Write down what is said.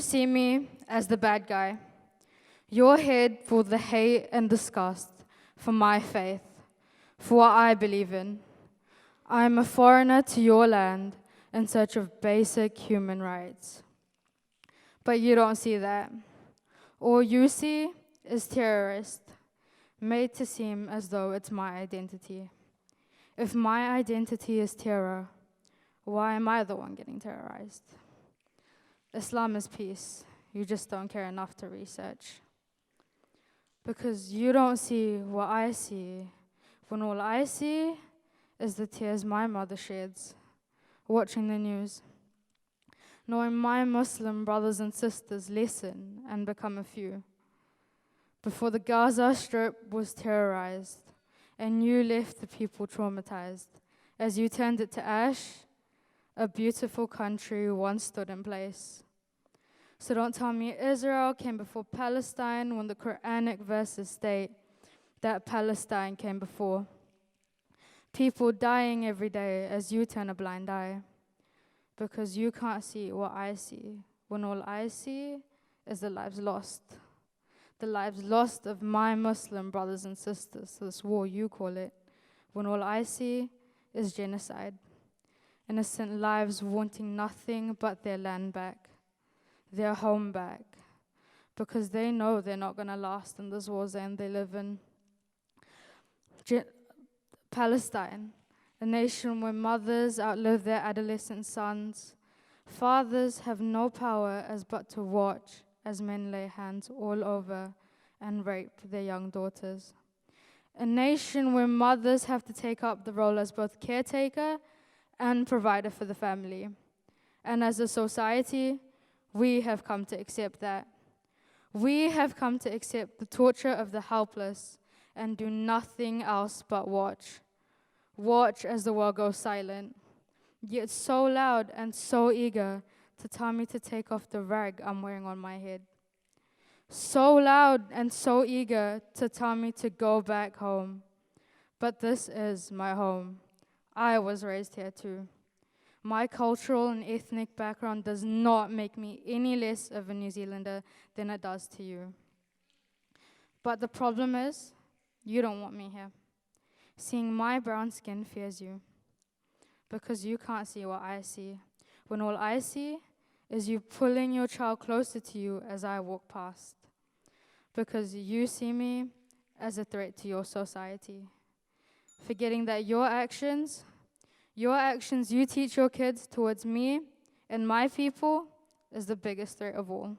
You see me as the bad guy, your head for the hate and disgust for my faith, for what I believe in. I am a foreigner to your land in search of basic human rights. But you don't see that. All you see is terrorist, made to seem as though it's my identity. If my identity is terror, why am I the one getting terrorized? Islam is peace. You just don't care enough to research. Because you don't see what I see, when all I see is the tears my mother sheds watching the news, knowing my Muslim brothers and sisters lessen and become a few. Before the Gaza Strip was terrorized, and you left the people traumatized, as you turned it to ash, a beautiful country once stood in place. So don't tell me Israel came before Palestine when the Quranic verses state that Palestine came before. People dying every day as you turn a blind eye, because you can't see what I see, when all I see is the lives lost. The lives lost of my Muslim brothers and sisters, this war you call it, when all I see is genocide. Innocent lives wanting nothing but their land back, their home back, because they know they're not going to last in this war zone they live in. Palestine, a nation where mothers outlive their adolescent sons. Fathers have no power as but to watch as men lay hands all over and rape their young daughters. A nation where mothers have to take up the role as both caretaker and provider for the family. And as a society, we have come to accept that. We have come to accept the torture of the helpless and do nothing else but watch. Watch as the world goes silent, yet so loud and so eager to tell me to take off the rag I'm wearing on my head. So loud and so eager to tell me to go back home. But this is my home. I was raised here too. My cultural and ethnic background does not make me any less of a New Zealander than it does to you. But the problem is, you don't want me here. Seeing my brown skin fears you, because you can't see what I see, when all I see is you pulling your child closer to you as I walk past, because you see me as a threat to your society, forgetting that your actions you teach your kids towards me and my people is the biggest threat of all.